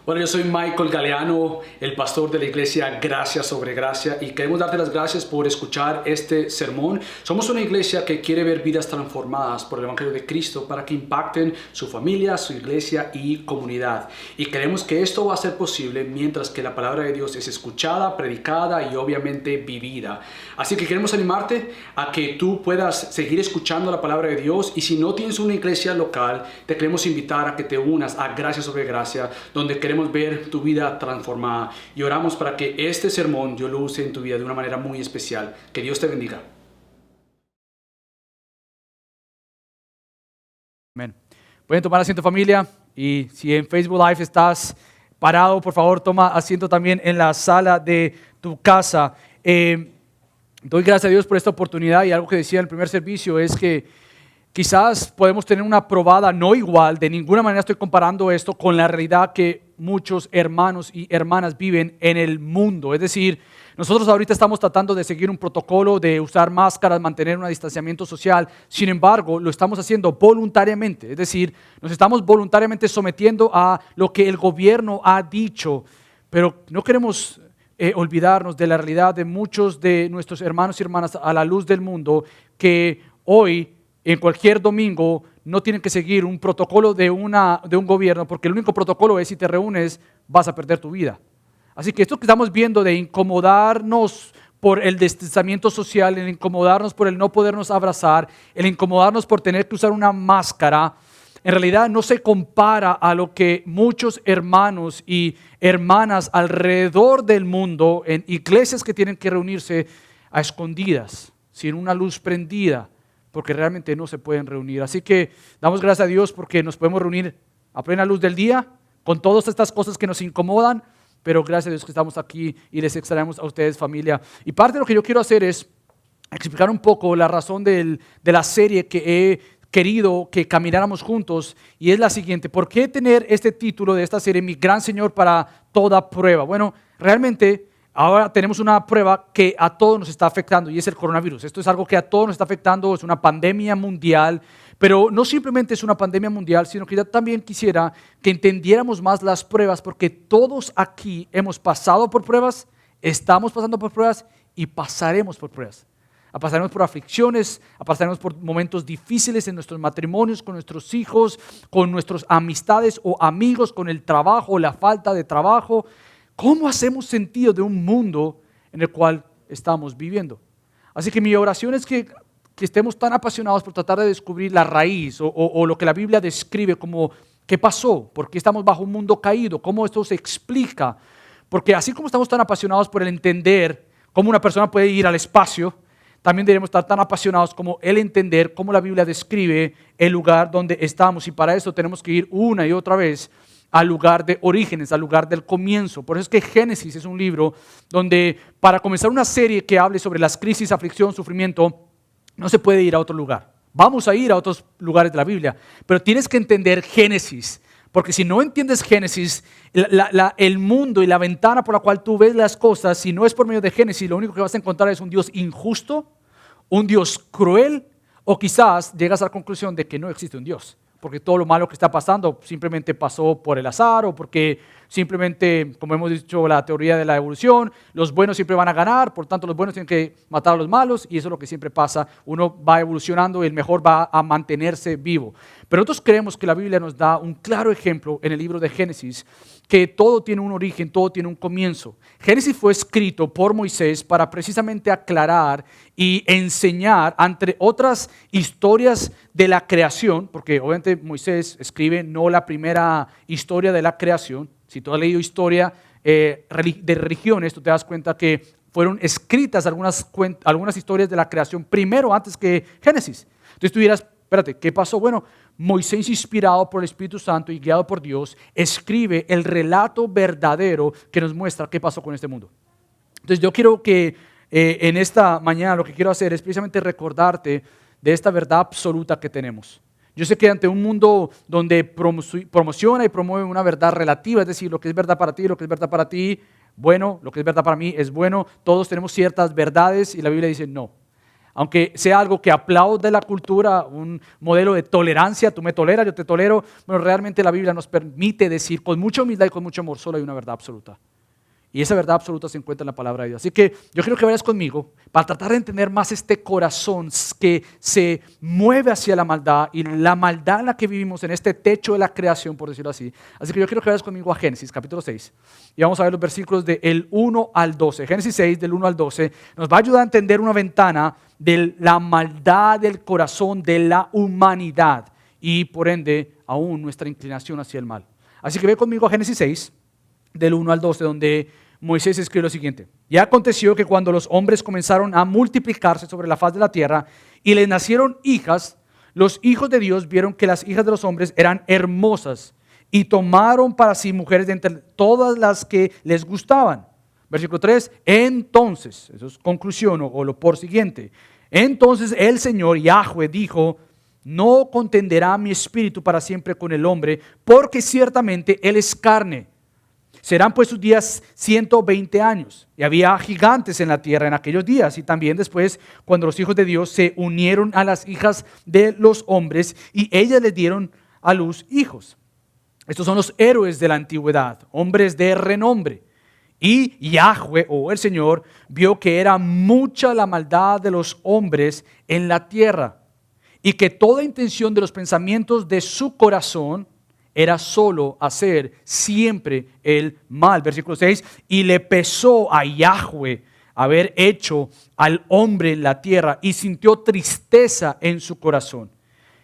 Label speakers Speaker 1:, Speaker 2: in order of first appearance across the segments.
Speaker 1: Bueno, yo soy Michael Galeano, el pastor de la iglesia Gracia sobre Gracia, y queremos darte las gracias por escuchar este sermón. Somos una iglesia que quiere ver vidas transformadas por el Evangelio de Cristo para que impacten su familia, su iglesia y comunidad. Y queremos que esto va a ser posible mientras que la palabra de Dios es escuchada, predicada y obviamente vivida. Así que queremos animarte a que tú puedas seguir escuchando la palabra de Dios, y si no tienes una iglesia local, te queremos invitar a que te unas a Gracia sobre Gracia, donde queremos ver tu vida transformada, y oramos para que este sermón Dios lo use en tu vida de una manera muy especial. Que Dios te bendiga.
Speaker 2: Amén. Pueden tomar asiento, familia, y si en Facebook Live estás parado, por favor toma asiento también en la sala de tu casa. Doy gracias a Dios por esta oportunidad, y algo que decía en el primer servicio es que quizás podemos tener una probada no igual, de ninguna manera estoy comparando esto con la realidad que muchos hermanos y hermanas viven en el mundo. Es decir, nosotros ahorita estamos tratando de seguir un protocolo de usar máscaras, mantener un distanciamiento social. Sin embargo, lo estamos haciendo voluntariamente. Es decir, nos estamos voluntariamente sometiendo a lo que el gobierno ha dicho. Pero no queremos olvidarnos de la realidad de muchos de nuestros hermanos y hermanas a la luz del mundo, que hoy, en cualquier domingo, no tienen que seguir un protocolo de un gobierno, porque el único protocolo es: si te reúnes vas a perder tu vida. Así que esto que estamos viendo de incomodarnos por el distanciamiento social, el incomodarnos por el no podernos abrazar, el incomodarnos por tener que usar una máscara, en realidad no se compara a lo que muchos hermanos y hermanas alrededor del mundo, en iglesias que tienen que reunirse a escondidas, sin una luz prendida, porque realmente no se pueden reunir. Así que damos gracias a Dios porque nos podemos reunir a plena luz del día con todas estas cosas que nos incomodan, pero gracias a Dios que estamos aquí y les extrañamos a ustedes, familia. Y parte de lo que yo quiero hacer es explicar un poco la razón de la serie que he querido que camináramos juntos, y es la siguiente: ¿por qué tener este título de esta serie, Mi Gran Señor para Toda Prueba? Bueno, realmente ahora tenemos una prueba que a todos nos está afectando, y es el coronavirus. Esto es algo que a todos nos está afectando, es una pandemia mundial, pero no simplemente es una pandemia mundial, sino que yo también quisiera que entendiéramos más las pruebas, porque todos aquí hemos pasado por pruebas, estamos pasando por pruebas y pasaremos por pruebas. Pasaremos por aflicciones, pasaremos por momentos difíciles en nuestros matrimonios, con nuestros hijos, con nuestras amistades o amigos, con el trabajo o la falta de trabajo. ¿Cómo hacemos sentido de un mundo en el cual estamos viviendo? Así que mi oración es que estemos tan apasionados por tratar de descubrir la raíz o lo que la Biblia describe como qué pasó, por qué estamos bajo un mundo caído, cómo esto se explica. Porque así como estamos tan apasionados por el entender cómo una persona puede ir al espacio, también debemos estar tan apasionados como el entender cómo la Biblia describe el lugar donde estamos. Y para eso tenemos que ir una y otra vez al lugar de orígenes, al lugar del comienzo. Por eso es que Génesis es un libro donde, para comenzar una serie que hable sobre las crisis, aflicción, sufrimiento, no se puede ir a otro lugar. Vamos a ir a otros lugares de la Biblia, pero tienes que entender Génesis, porque si no entiendes Génesis, el mundo y la ventana por la cual tú ves las cosas, si no es por medio de Génesis, lo único que vas a encontrar es un Dios injusto, un Dios cruel, o quizás llegas a la conclusión de que no existe un Dios, porque todo lo malo que está pasando simplemente pasó por el azar, o porque simplemente, como hemos dicho, la teoría de la evolución, los buenos siempre van a ganar, por tanto los buenos tienen que matar a los malos, y eso es lo que siempre pasa. Uno va evolucionando y el mejor va a mantenerse vivo. Pero nosotros creemos que la Biblia nos da un claro ejemplo en el libro de Génesis, que todo tiene un origen, todo tiene un comienzo. Génesis fue escrito por Moisés para precisamente aclarar y enseñar, entre otras historias de la creación, porque obviamente Moisés escribe no la primera historia de la creación. Si tú has leído historia de religiones, tú te das cuenta que fueron escritas algunas historias de la creación primero, antes que Génesis. Entonces tú dirás, espérate, ¿qué pasó? Bueno, Moisés, inspirado por el Espíritu Santo y guiado por Dios, escribe el relato verdadero que nos muestra qué pasó con este mundo. Entonces yo quiero que en esta mañana lo que quiero hacer es precisamente recordarte de esta verdad absoluta que tenemos. Yo sé que ante un mundo donde promociona y promueve una verdad relativa, es decir, lo que es verdad para ti, lo que es verdad para ti, bueno, lo que es verdad para mí es bueno, todos tenemos ciertas verdades, y la Biblia dice no. aunque sea algo que aplaude la cultura, un modelo de tolerancia, tú me toleras, yo te tolero, pero realmente la Biblia nos permite decir con mucha humildad y con mucho amor, solo hay una verdad absoluta. Y esa verdad absoluta se encuentra en la palabra de Dios. Así que yo quiero que vayas conmigo para tratar de entender más este corazón que se mueve hacia la maldad y la maldad en la que vivimos en este techo de la creación, por decirlo así. Así que yo quiero que vayas conmigo a Génesis, capítulo 6. Y vamos a ver los versículos del 1 al 12. Génesis 6, del 1 al 12, nos va a ayudar a entender una ventana de la maldad del corazón de la humanidad y por ende aún nuestra inclinación hacia el mal. Así que ve conmigo a Génesis 6, del 1 al 12, donde Moisés escribe lo siguiente: y aconteció que cuando los hombres comenzaron a multiplicarse sobre la faz de la tierra y les nacieron hijas, los hijos de Dios vieron que las hijas de los hombres eran hermosas y tomaron para sí mujeres de entre todas las que les gustaban. Versículo 3, entonces, eso es conclusión o lo por siguiente, entonces el Señor Yahweh dijo: no contenderá mi espíritu para siempre con el hombre, porque ciertamente él es carne. Serán pues sus días 120 años. Y había gigantes en la tierra en aquellos días. Y también después, cuando los hijos de Dios se unieron a las hijas de los hombres, y ellas les dieron a luz hijos. Estos son los héroes de la antigüedad, hombres de renombre. Y Yahweh, o el Señor, vio que era mucha la maldad de los hombres en la tierra, y que toda intención de los pensamientos de su corazón era solo hacer siempre el mal. Versículo 6, y le pesó a Yahweh haber hecho al hombre en la tierra y sintió tristeza en su corazón.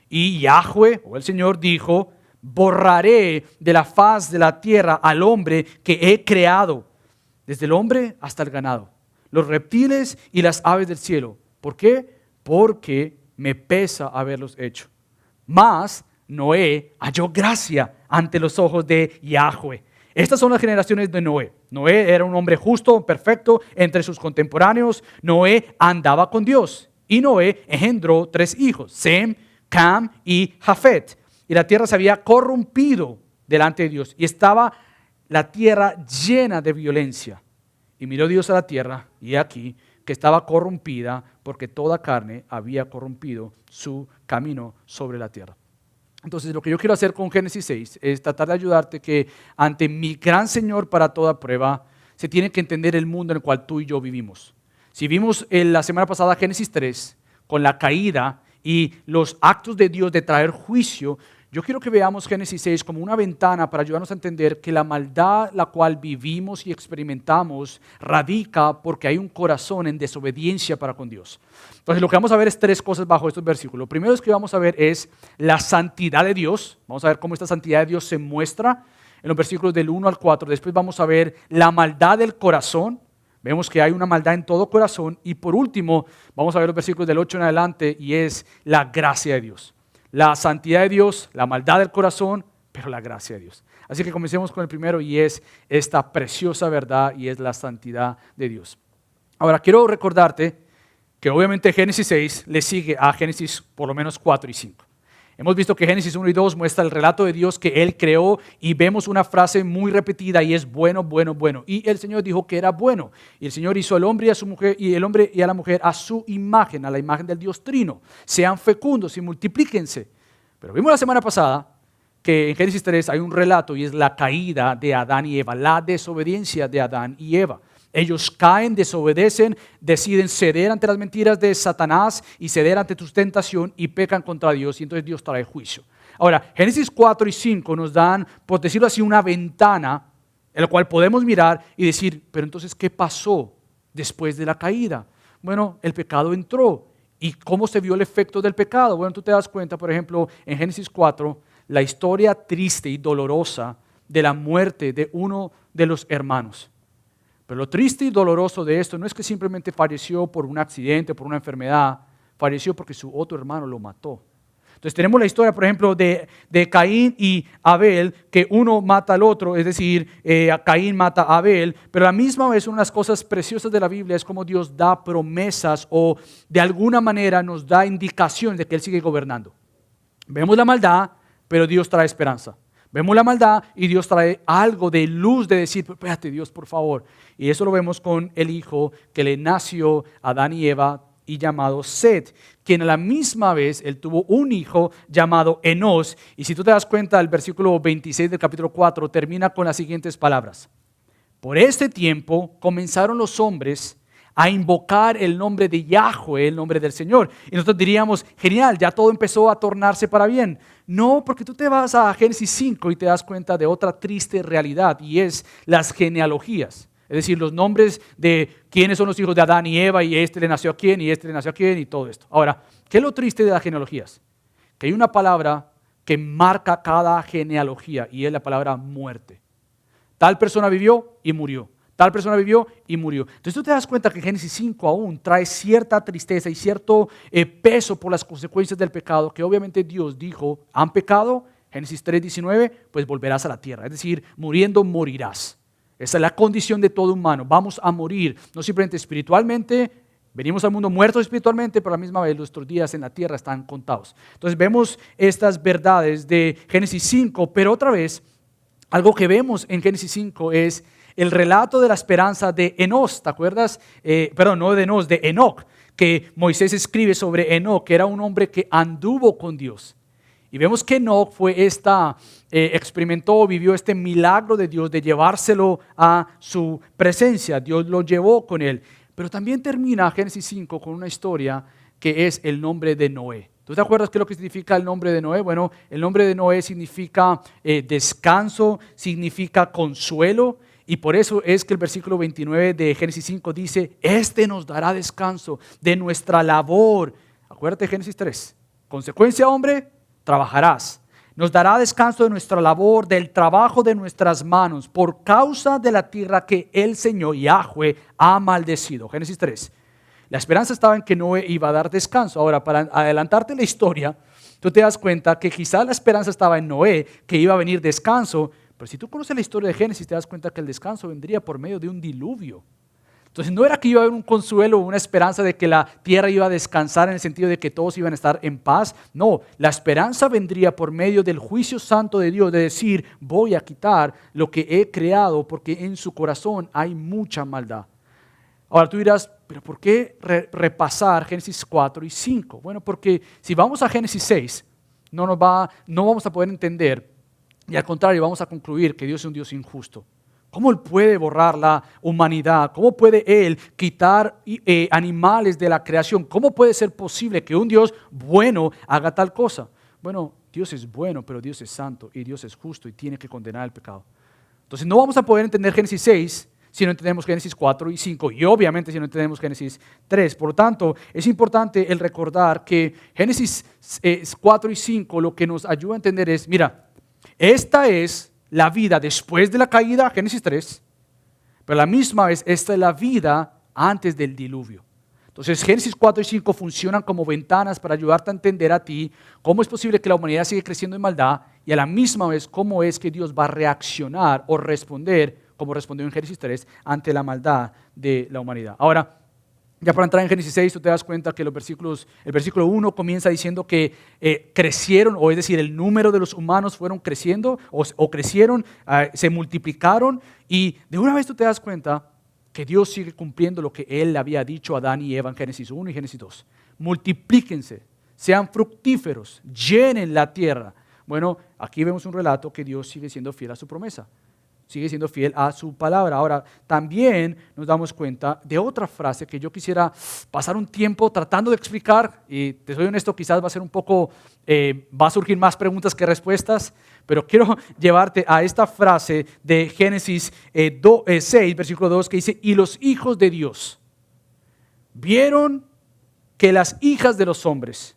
Speaker 2: Y Yahweh, o el Señor, dijo: borraré de la faz de la tierra al hombre que he creado, desde el hombre hasta el ganado, los reptiles y las aves del cielo. ¿Por qué? Porque me pesa haberlos hecho. Mas Noé halló gracia ante los ojos de Yahweh. Estas son las generaciones de Noé. Noé era un hombre justo, perfecto, entre sus contemporáneos. Noé andaba con Dios. Y Noé engendró 3 hijos, Sem, Cam y Jafet. Y la tierra se había corrompido delante de Dios. Y estaba la tierra llena de violencia. Y miró Dios a la tierra, y aquí que estaba corrompida, porque toda carne había corrompido su camino sobre la tierra. Entonces, lo que yo quiero hacer con Génesis 6 es tratar de ayudarte que ante mi gran Señor para toda prueba, se tiene que entender el mundo en el cual tú y yo vivimos. Si vimos la semana pasada Génesis 3, con la caída y los actos de Dios de traer juicio, yo quiero que veamos Génesis 6 como una ventana para ayudarnos a entender que la maldad la cual vivimos y experimentamos radica porque hay un corazón en desobediencia para con Dios. Entonces lo que vamos a ver es 3 cosas bajo estos versículos. Lo primero que vamos a ver es la santidad de Dios. Vamos a ver cómo esta santidad de Dios se muestra en los versículos del 1 al 4. Después vamos a ver la maldad del corazón. Vemos que hay una maldad en todo corazón. Y por último, vamos a ver los versículos del 8 en adelante y es la gracia de Dios. La santidad de Dios, la maldad del corazón, pero la gracia de Dios. Así que comencemos con el primero y es esta preciosa verdad y es la santidad de Dios. Ahora, quiero recordarte que obviamente Génesis 6 le sigue a Génesis por lo menos 4 y 5. Hemos visto que Génesis 1 y 2 muestra el relato de Dios que Él creó y vemos una frase muy repetida y es bueno, bueno, bueno. Y el Señor dijo que era bueno. Y el Señor hizo al hombre y a su mujer y el hombre y a la mujer a su imagen, a la imagen del Dios Trino. Sean fecundos y multiplíquense. Pero vimos la semana pasada que en Génesis 3 hay un relato y es la caída de Adán y Eva, la desobediencia de Adán y Eva. Ellos caen, desobedecen, deciden ceder ante las mentiras de Satanás y ceder ante tu tentación y pecan contra Dios y entonces Dios trae juicio. Ahora, Génesis 4 y 5 nos dan, por decirlo así, una ventana en la cual podemos mirar y decir, pero entonces, ¿qué pasó después de la caída? Bueno, el pecado entró. ¿Y cómo se vio el efecto del pecado? Bueno, tú te das cuenta, por ejemplo, en Génesis 4, la historia triste y dolorosa de la muerte de uno de los hermanos. Pero lo triste y doloroso de esto no es que simplemente falleció por un accidente, por una enfermedad, falleció porque su otro hermano lo mató. Entonces tenemos la historia, por ejemplo, de Caín y Abel, que uno mata al otro, es decir, Caín mata a Abel, pero a la misma vez una de las cosas preciosas de la Biblia es como Dios da promesas o de alguna manera nos da indicaciones de que Él sigue gobernando. Vemos la maldad, pero Dios trae esperanza. Vemos la maldad y Dios trae algo de luz de decir, espérate Dios, por favor. Y eso lo vemos con el hijo que le nació a Adán y Eva y llamado Set, quien a la misma vez él tuvo un hijo llamado Enos. Y si tú te das cuenta, el versículo 26 del capítulo 4 termina con las siguientes palabras. Por este tiempo comenzaron los hombres a invocar el nombre de Yahweh, el nombre del Señor. Y nosotros diríamos, genial, ya todo empezó a tornarse para bien. No, porque tú te vas a Génesis 5 y te das cuenta de otra triste realidad, y es las genealogías. Es decir, los nombres de quiénes son los hijos de Adán y Eva, y este le nació a quién, y este le nació a quién, y todo esto. Ahora, ¿qué es lo triste de las genealogías? Que hay una palabra que marca cada genealogía, y es la palabra muerte. Tal persona vivió y murió. Tal persona vivió y murió. Entonces tú te das cuenta que Génesis 5 aún trae cierta tristeza y cierto peso por las consecuencias del pecado, que obviamente Dios dijo, han pecado, Génesis 3:19, pues volverás a la tierra. Es decir, muriendo morirás. Esa es la condición de todo humano. Vamos a morir, no simplemente espiritualmente, venimos al mundo muertos espiritualmente, pero a la misma vez nuestros días en la tierra están contados. Entonces vemos estas verdades de Génesis 5, pero otra vez, algo que vemos en Génesis 5 es el relato de la esperanza de Enos, ¿te acuerdas? No de Enos, de Enoc, que Moisés escribe sobre Enoc, que era un hombre que anduvo con Dios. Y vemos que Enoc experimentó, vivió este milagro de Dios de llevárselo a su presencia. Dios lo llevó con él. Pero también termina Génesis 5 con una historia que es el nombre de Noé. ¿Tú te acuerdas qué es lo que significa el nombre de Noé? Bueno, el nombre de Noé significa descanso, significa consuelo. Y por eso es que el versículo 29 de Génesis 5 dice, este nos dará descanso de nuestra labor. Acuérdate de Génesis 3. Consecuencia, hombre, trabajarás. Nos dará descanso de nuestra labor, del trabajo de nuestras manos, por causa de la tierra que el Señor, Yahweh, ha maldecido. Génesis 3. La esperanza estaba en que Noé iba a dar descanso. Ahora, para adelantarte la historia, tú te das cuenta que quizás la esperanza estaba en Noé, que iba a venir descanso. Pero si tú conoces la historia de Génesis, te das cuenta que el descanso vendría por medio de un diluvio. Entonces no era que iba a haber un consuelo o una esperanza de que la tierra iba a descansar en el sentido de que todos iban a estar en paz. No, la esperanza vendría por medio del juicio santo de Dios, de decir, voy a quitar lo que he creado porque en su corazón hay mucha maldad. Ahora tú dirás, pero ¿por qué repasar Génesis 4 y 5? Bueno, porque si vamos a Génesis 6, no vamos a poder entender. Y al contrario, vamos a concluir que Dios es un Dios injusto. ¿Cómo Él puede borrar la humanidad? ¿Cómo puede Él quitar animales de la creación? ¿Cómo puede ser posible que un Dios bueno haga tal cosa? Bueno, Dios es bueno, pero Dios es santo y Dios es justo y tiene que condenar el pecado. Entonces no vamos a poder entender Génesis 6 si no entendemos Génesis 4 y 5 y obviamente si no entendemos Génesis 3. Por lo tanto, es importante el recordar que Génesis 4 y 5 lo que nos ayuda a entender es, mira, esta es la vida después de la caída, Génesis 3, pero a la misma vez esta es la vida antes del diluvio. Entonces Génesis 4 y 5 funcionan como ventanas para ayudarte a entender a ti cómo es posible que la humanidad siga creciendo en maldad y a la misma vez cómo es que Dios va a reaccionar o responder, como respondió en Génesis 3, ante la maldad de la humanidad. Ahora, ya para entrar en Génesis 6, tú te das cuenta que el versículo 1 comienza diciendo que crecieron, o es decir, el número de los humanos fueron creciendo, o crecieron, se multiplicaron, y de una vez tú te das cuenta que Dios sigue cumpliendo lo que Él le había dicho a Adán y Eva en Génesis 1 y Génesis 2. Multiplíquense, sean fructíferos, llenen la tierra. Bueno, aquí vemos un relato que Dios sigue siendo fiel a su promesa. Sigue siendo fiel a su palabra. Ahora, también nos damos cuenta de otra frase que yo quisiera pasar un tiempo tratando de explicar, y te soy honesto, quizás va a ser un poco, va a surgir más preguntas que respuestas, pero quiero llevarte a esta frase de Génesis 6, versículo 2, que dice, y los hijos de Dios vieron que las hijas de los hombres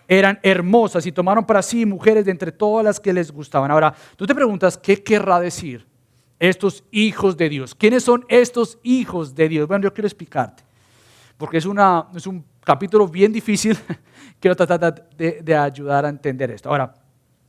Speaker 2: eran hermosas y tomaron para sí mujeres de entre todas las que les gustaban. Ahora, tú te preguntas, ¿qué querrá decir estos hijos de Dios? ¿Quiénes son estos hijos de Dios? Bueno, yo quiero explicarte, porque es un capítulo bien difícil. Quiero tratar de ayudar a entender esto. Ahora,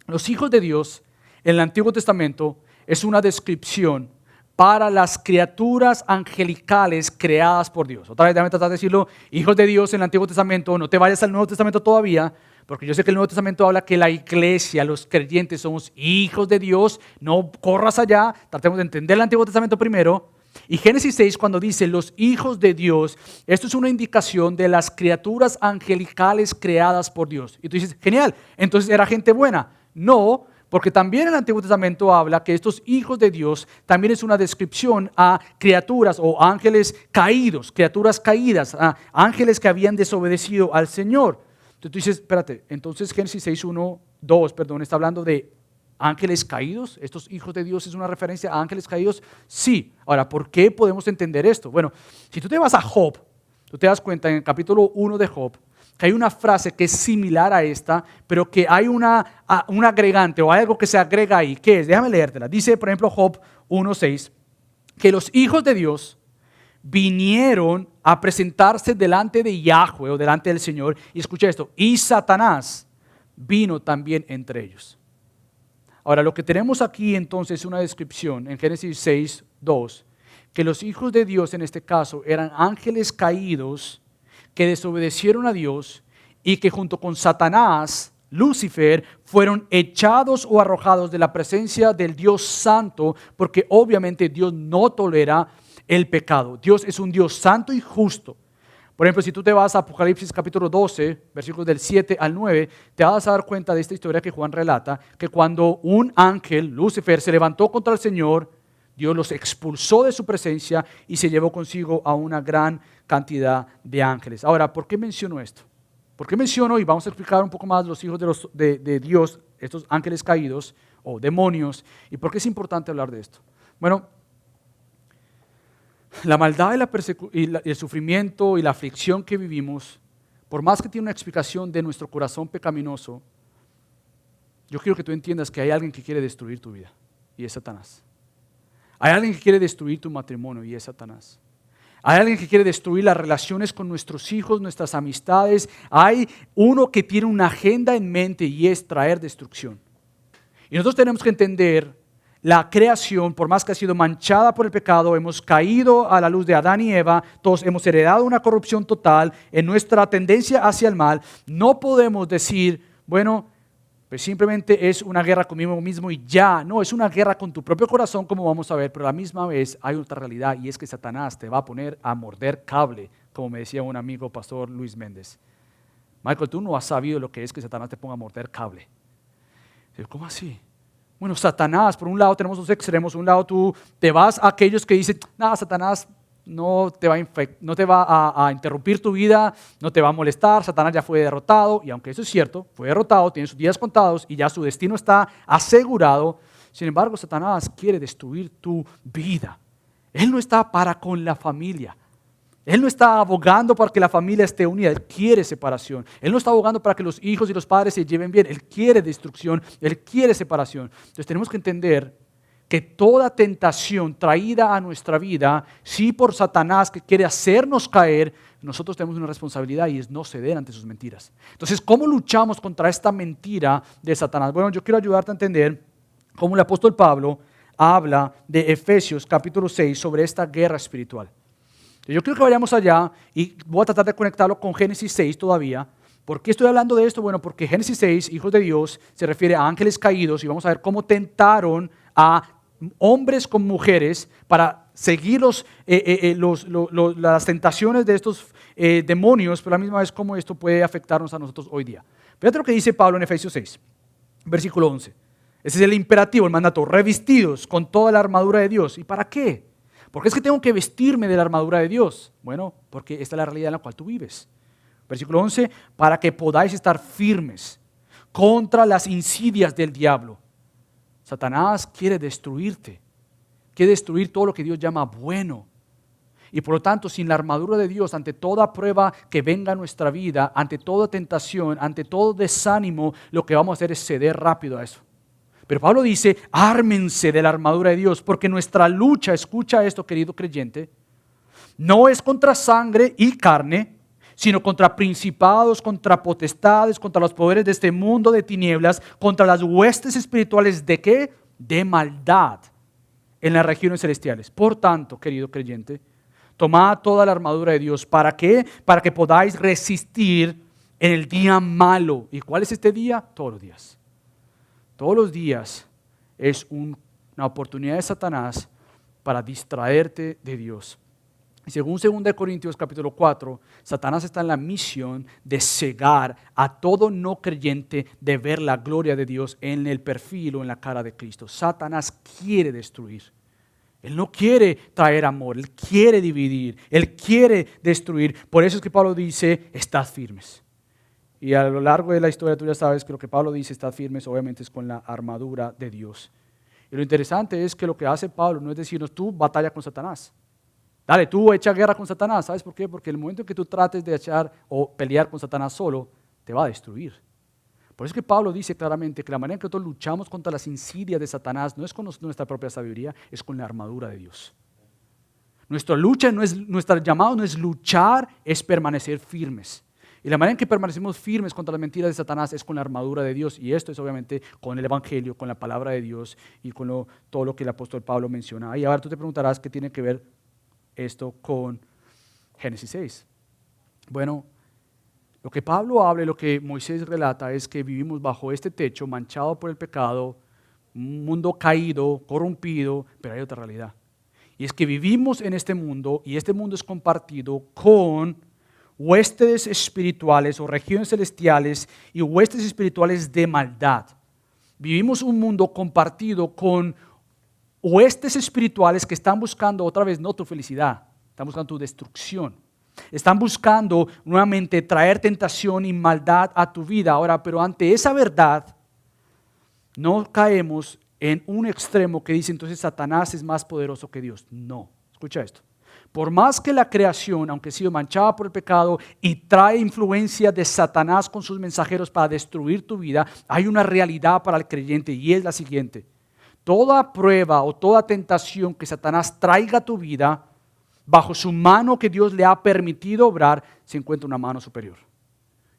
Speaker 2: los hijos de Dios en el Antiguo Testamento es una descripción para las criaturas angelicales creadas por Dios. Otra vez, déjame tratar de decirlo, hijos de Dios en el Antiguo Testamento, no te vayas al Nuevo Testamento todavía, porque yo sé que el Nuevo Testamento habla que la iglesia, los creyentes somos hijos de Dios, no corras allá, tratemos de entender el Antiguo Testamento primero. Y Génesis 6, cuando dice los hijos de Dios, esto es una indicación de las criaturas angelicales creadas por Dios. Y tú dices, genial, entonces era gente buena. No, porque también el Antiguo Testamento habla que estos hijos de Dios también es una descripción a criaturas o ángeles caídos, criaturas caídas, a ángeles que habían desobedecido al Señor. Entonces tú dices, espérate, entonces Génesis 6, 1, 2, perdón, está hablando de ángeles caídos. ¿Estos hijos de Dios es una referencia a ángeles caídos? Sí. Ahora, ¿por qué podemos entender esto? Bueno, si tú te vas a Job, tú te das cuenta en el capítulo 1 de Job, que hay una frase que es similar a esta, pero que hay un agregante o algo que se agrega ahí. ¿Qué es? Déjame leértela. Dice, por ejemplo, Job 1:6, que los hijos de Dios vinieron a presentarse delante de Yahweh o delante del Señor. Y escucha esto, y Satanás vino también entre ellos. Ahora, lo que tenemos aquí entonces es una descripción en Génesis 6:2, que los hijos de Dios en este caso eran ángeles caídos que desobedecieron a Dios y que junto con Satanás, Lucifer, fueron echados o arrojados de la presencia del Dios Santo, porque obviamente Dios no tolera el pecado. Dios es un Dios santo y justo. Por ejemplo, si tú te vas a Apocalipsis capítulo 12, versículos del 7 al 9, te vas a dar cuenta de esta historia que Juan relata, que cuando un ángel, Lucifer, se levantó contra el Señor, Dios los expulsó de su presencia y se llevó consigo a una gran cantidad de ángeles. Ahora, ¿por qué menciono esto? ¿Por qué menciono, y vamos a explicar un poco más los hijos de Dios, estos ángeles caídos o demonios, y por qué es importante hablar de esto? Bueno, la maldad y el sufrimiento y la aflicción que vivimos, por más que tiene una explicación de nuestro corazón pecaminoso, yo quiero que tú entiendas que hay alguien que quiere destruir tu vida, y es Satanás. Hay alguien que quiere destruir tu matrimonio, y es Satanás. Hay alguien que quiere destruir las relaciones con nuestros hijos, nuestras amistades. Hay uno que tiene una agenda en mente y es traer destrucción. Y nosotros tenemos que entender la creación, por más que ha sido manchada por el pecado, hemos caído a la luz de Adán y Eva, todos hemos heredado una corrupción total en nuestra tendencia hacia el mal. No podemos decir, bueno, pues simplemente es una guerra conmigo mismo y ya. No, es una guerra con tu propio corazón, como vamos a ver, pero a la misma vez hay otra realidad y es que Satanás te va a poner a morder cable, como me decía un amigo, pastor Luis Méndez. Michael, tú no has sabido lo que es que Satanás te ponga a morder cable. ¿Cómo así? Bueno, Satanás, por un lado tenemos dos extremos. Un lado tú te vas a aquellos que dicen, nada, Satanás no te va a interrumpir tu vida, no te va a molestar, Satanás ya fue derrotado, y aunque eso es cierto, fue derrotado, tiene sus días contados y ya su destino está asegurado. Sin embargo, Satanás quiere destruir tu vida. Él no está para con la familia. Él no está abogando para que la familia esté unida, Él quiere separación. Él no está abogando para que los hijos y los padres se lleven bien, Él quiere destrucción, Él quiere separación. Entonces tenemos que entender que toda tentación traída a nuestra vida, sí por Satanás que quiere hacernos caer, nosotros tenemos una responsabilidad y es no ceder ante sus mentiras. Entonces, ¿cómo luchamos contra esta mentira de Satanás? Bueno, yo quiero ayudarte a entender cómo el apóstol Pablo habla de Efesios capítulo 6 sobre esta guerra espiritual. Yo quiero que vayamos allá y voy a tratar de conectarlo con Génesis 6 todavía. ¿Por qué estoy hablando de esto? Bueno, porque Génesis 6, hijos de Dios, se refiere a ángeles caídos y vamos a ver cómo tentaron a hombres con mujeres para seguir las tentaciones de estos demonios, pero a la misma vez cómo esto puede afectarnos a nosotros hoy día. Fíjate lo que dice Pablo en Efesios 6, versículo 11. Ese es el imperativo, el mandato, revestidos con toda la armadura de Dios. ¿Y para qué? ¿Por qué es que tengo que vestirme de la armadura de Dios? Bueno, porque esta es la realidad en la cual tú vives. Versículo 11, para que podáis estar firmes contra las insidias del diablo. Satanás quiere destruirte, quiere destruir todo lo que Dios llama bueno. Y por lo tanto, sin la armadura de Dios, ante toda prueba que venga a nuestra vida, ante toda tentación, ante todo desánimo, lo que vamos a hacer es ceder rápido a eso. Pero Pablo dice, ármense de la armadura de Dios, porque nuestra lucha, escucha esto querido creyente, no es contra sangre y carne, sino contra principados, contra potestades, contra los poderes de este mundo de tinieblas, contra las huestes espirituales ¿de qué? De maldad en las regiones celestiales. Por tanto, querido creyente, tomad toda la armadura de Dios. ¿Para qué? Para que podáis resistir en el día malo. ¿Y cuál es este día? Todos los días. Todos los días es una oportunidad de Satanás para distraerte de Dios. Y según 2 Corintios capítulo 4, Satanás está en la misión de cegar a todo no creyente de ver la gloria de Dios en el perfil o en la cara de Cristo. Satanás quiere destruir. Él no quiere traer amor, Él quiere dividir, Él quiere destruir. Por eso es que Pablo dice, estad firmes. Y a lo largo de la historia tú ya sabes que lo que Pablo dice, estad firmes, obviamente es con la armadura de Dios. Y lo interesante es que lo que hace Pablo no es decirnos, tú batalla con Satanás. Dale, tú echa guerra con Satanás. ¿Sabes por qué? Porque el momento en que tú trates de echar o pelear con Satanás solo, te va a destruir. Por eso es que Pablo dice claramente que la manera en que nosotros luchamos contra las insidias de Satanás no es con nuestra propia sabiduría, es con la armadura de Dios. Nuestra lucha, nuestro llamado no es luchar, es permanecer firmes. Y la manera en que permanecemos firmes contra las mentiras de Satanás es con la armadura de Dios. Y esto es obviamente con el Evangelio, con la palabra de Dios y con todo lo que el apóstol Pablo menciona. Y ahora tú te preguntarás qué tiene que ver esto con Génesis 6. Bueno, lo que Pablo habla y lo que Moisés relata es que vivimos bajo este techo manchado por el pecado, un mundo caído, corrompido, pero hay otra realidad. Y es que vivimos en este mundo y este mundo es compartido con huestes espirituales o regiones celestiales y huestes espirituales de maldad. Vivimos un mundo compartido con huestes espirituales que están buscando otra vez no tu felicidad, están buscando tu destrucción. Están buscando nuevamente traer tentación y maldad a tu vida. Ahora, pero ante esa verdad, no caemos en un extremo que dice entonces Satanás es más poderoso que Dios. No, escucha esto. Por más que la creación, aunque ha sido manchada por el pecado y trae influencia de Satanás con sus mensajeros para destruir tu vida, hay una realidad para el creyente y es la siguiente. Toda prueba o toda tentación que Satanás traiga a tu vida, bajo su mano que Dios le ha permitido obrar, se encuentra una mano superior.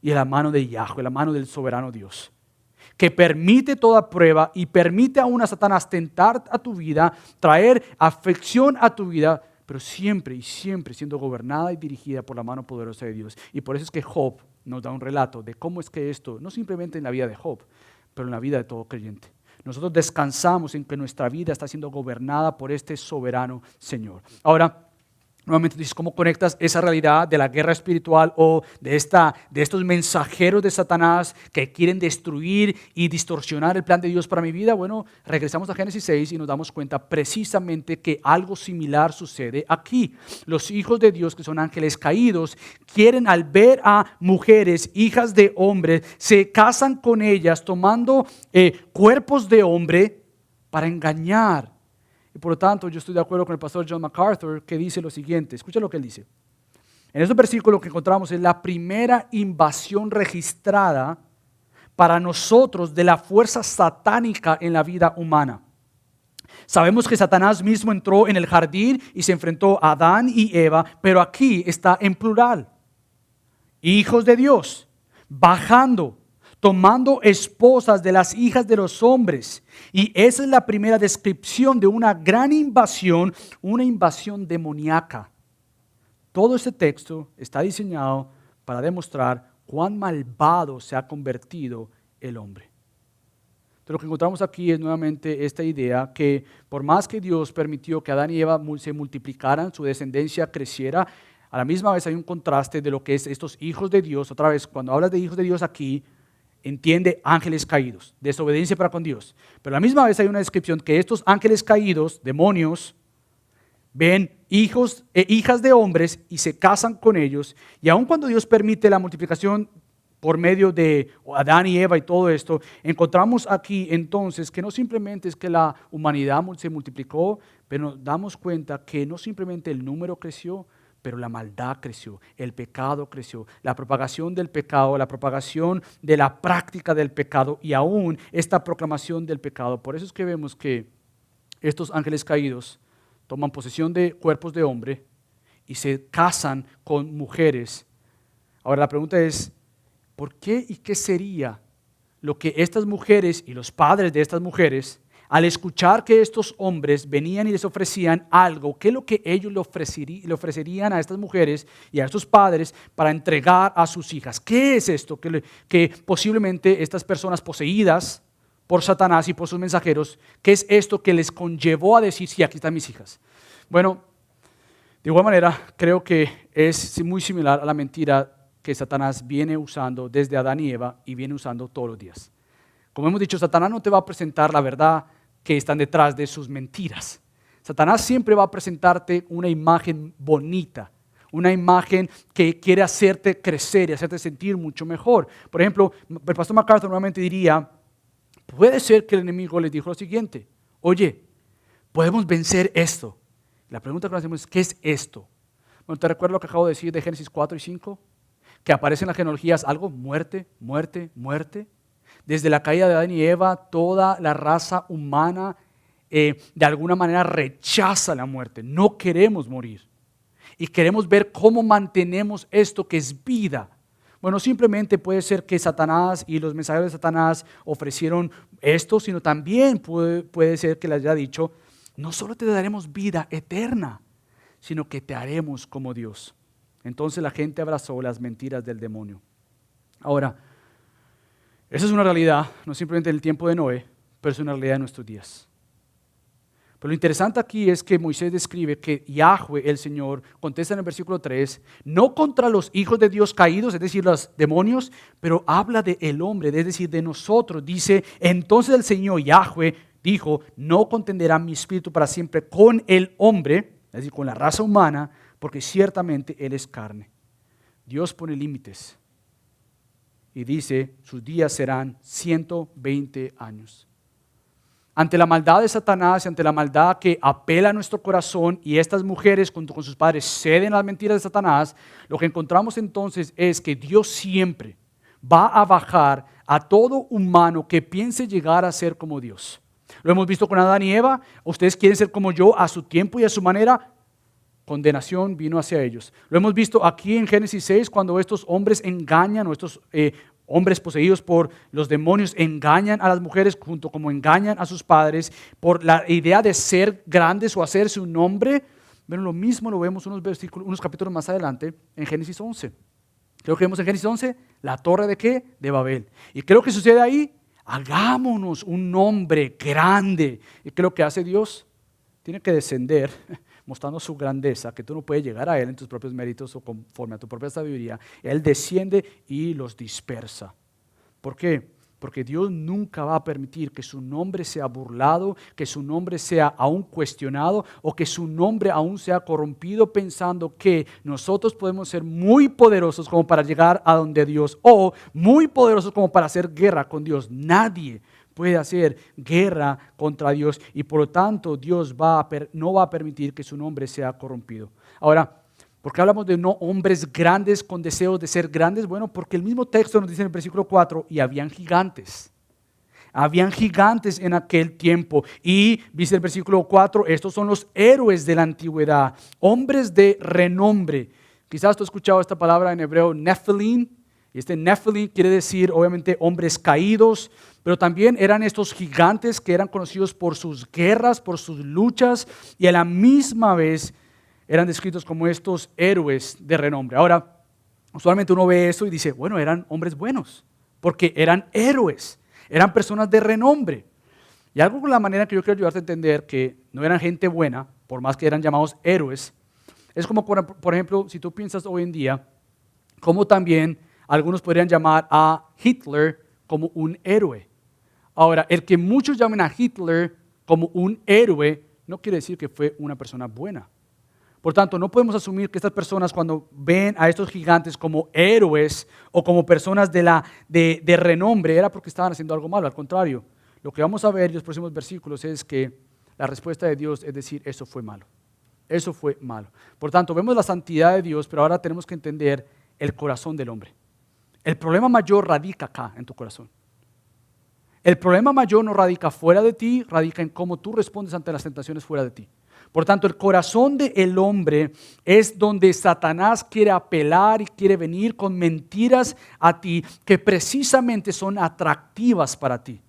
Speaker 2: Y es la mano de Yahweh, la mano del soberano Dios, que permite toda prueba y permite aún a Satanás tentar a tu vida, traer aflicción a tu vida, pero siempre y siempre siendo gobernada y dirigida por la mano poderosa de Dios. Y por eso es que Job nos da un relato de cómo es que esto, no simplemente en la vida de Job, pero en la vida de todo creyente. Nosotros descansamos en que nuestra vida está siendo gobernada por este soberano Señor. Ahora, nuevamente dices, ¿cómo conectas esa realidad de la guerra espiritual o de estos mensajeros de Satanás que quieren destruir y distorsionar el plan de Dios para mi vida? Bueno, regresamos a Génesis 6 y nos damos cuenta precisamente que algo similar sucede aquí. Los hijos de Dios, que son ángeles caídos, quieren al ver a mujeres, hijas de hombres, se casan con ellas tomando cuerpos de hombre para engañar. Y por lo tanto, yo estoy de acuerdo con el pastor John MacArthur que dice lo siguiente. Escucha lo que él dice. En este versículo lo que encontramos es la primera invasión registrada para nosotros de la fuerza satánica en la vida humana. Sabemos que Satanás mismo entró en el jardín y se enfrentó a Adán y Eva, pero aquí está en plural. Hijos de Dios, bajando, tomando esposas de las hijas de los hombres. Y esa es la primera descripción de una gran invasión, una invasión demoníaca. Todo este texto está diseñado para demostrar cuán malvado se ha convertido el hombre. Entonces, lo que encontramos aquí es nuevamente esta idea que por más que Dios permitió que Adán y Eva se multiplicaran, su descendencia creciera, a la misma vez hay un contraste de lo que es estos hijos de Dios. Otra vez, cuando hablas de hijos de Dios aquí, entiende ángeles caídos, desobediencia para con Dios. Pero a la misma vez hay una descripción que estos ángeles caídos, demonios, ven hijos e hijas de hombres y se casan con ellos. Y aun cuando Dios permite la multiplicación por medio de Adán y Eva y todo esto, encontramos aquí entonces que no simplemente es que la humanidad se multiplicó, pero nos damos cuenta que no simplemente el número creció, pero la maldad creció, el pecado creció, la propagación del pecado, la propagación de la práctica del pecado y aún esta proclamación del pecado. Por eso es que vemos que estos ángeles caídos toman posesión de cuerpos de hombre y se casan con mujeres. Ahora la pregunta es, ¿por qué y qué sería lo que estas mujeres y los padres de estas mujeres, al escuchar que estos hombres venían y les ofrecían algo, qué es lo que ellos le ofrecerían a estas mujeres y a estos padres para entregar a sus hijas? ¿Qué es esto que posiblemente estas personas poseídas por Satanás y por sus mensajeros, ¿qué es esto que les conllevó a decir, sí, aquí están mis hijas? Bueno, de igual manera, creo que es muy similar a la mentira que Satanás viene usando desde Adán y Eva y viene usando todos los días. Como hemos dicho, Satanás no te va a presentar la verdad que están detrás de sus mentiras. Satanás siempre va a presentarte una imagen bonita, una imagen que quiere hacerte crecer y hacerte sentir mucho mejor. Por ejemplo, el pastor MacArthur nuevamente diría, puede ser que el enemigo les dijo lo siguiente, oye, podemos vencer esto. La pregunta que nos hacemos es, ¿qué es esto? Bueno, ¿te recuerdas lo que acabo de decir de Génesis 4 y 5? Que aparece en las genealogías algo, muerte, muerte, muerte. Desde la caída de Adán y Eva, toda la raza humana de alguna manera rechaza la muerte. No queremos morir. Y queremos ver cómo mantenemos esto que es vida. Bueno, simplemente puede ser que Satanás y los mensajeros de Satanás ofrecieron esto, sino también puede ser que les haya dicho, no solo te daremos vida eterna, sino que te haremos como Dios. Entonces la gente abrazó las mentiras del demonio. Ahora, esa es una realidad, no simplemente del tiempo de Noé, pero es una realidad de nuestros días. Pero lo interesante aquí es que Moisés describe que Yahweh, el Señor, contesta en el versículo 3, no contra los hijos de Dios caídos, es decir, los demonios, pero habla de el hombre, es decir, de nosotros. Dice, entonces el Señor Yahweh dijo, no contenderá mi espíritu para siempre con el hombre, es decir, con la raza humana, porque ciertamente él es carne. Dios pone límites y dice, sus días serán 120 años. Ante la maldad de Satanás, ante la maldad que apela a nuestro corazón y estas mujeres junto con sus padres ceden a las mentiras de Satanás, lo que encontramos entonces es que Dios siempre va a bajar a todo humano que piense llegar a ser como Dios. Lo hemos visto con Adán y Eva, ustedes quieren ser como yo a su tiempo y a su manera, condenación vino hacia ellos. Lo hemos visto aquí en Génesis 6 cuando estos hombres engañan o estos hombres poseídos por los demonios engañan a las mujeres junto como engañan a sus padres por la idea de ser grandes o hacerse un nombre. Bueno, lo mismo lo vemos unos capítulos más adelante en Génesis 11. Creo que vemos en Génesis 11 la torre de ¿qué? De Babel. Y creo que sucede ahí, hagámonos un nombre grande. ¿Y qué es lo que hace Dios? Tiene que descender mostrando su grandeza, que tú no puedes llegar a Él en tus propios méritos o conforme a tu propia sabiduría. Él desciende y los dispersa. ¿Por qué? Porque Dios nunca va a permitir que su nombre sea burlado, que su nombre sea aún cuestionado o que su nombre aún sea corrompido pensando que nosotros podemos ser muy poderosos como para llegar a donde Dios o muy poderosos como para hacer guerra con Dios. Nadie puede hacer guerra contra Dios y por lo tanto Dios no va a permitir que su nombre sea corrompido. Ahora, ¿por qué hablamos de no hombres grandes con deseos de ser grandes? Bueno, porque el mismo texto nos dice en el versículo 4, y habían gigantes. Habían gigantes en aquel tiempo y dice el versículo 4, estos son los héroes de la antigüedad, hombres de renombre. Quizás tú has escuchado esta palabra en hebreo, Nephilim. Y este Nephilim quiere decir, obviamente, hombres caídos, pero también eran estos gigantes que eran conocidos por sus guerras, por sus luchas, y a la misma vez eran descritos como estos héroes de renombre. Ahora, usualmente uno ve eso y dice, bueno, eran hombres buenos, porque eran héroes, eran personas de renombre. Y algo con la manera que yo quiero ayudarte a entender que no eran gente buena, por más que eran llamados héroes, es como, por ejemplo, si tú piensas hoy en día, como también algunos podrían llamar a Hitler como un héroe. Ahora, el que muchos llamen a Hitler como un héroe no quiere decir que fue una persona buena. Por tanto, no podemos asumir que estas personas cuando ven a estos gigantes como héroes o como personas de renombre era porque estaban haciendo algo malo. Al contrario, lo que vamos a ver en los próximos versículos es que la respuesta de Dios es decir, eso fue malo. Eso fue malo. Por tanto, vemos la santidad de Dios, pero ahora tenemos que entender el corazón del hombre. El problema mayor radica acá, en tu corazón. El problema mayor no radica fuera de ti, radica en cómo tú respondes ante las tentaciones fuera de ti. Por tanto, el corazón del hombre es donde Satanás quiere apelar y quiere venir con mentiras a ti que precisamente son atractivas para ti.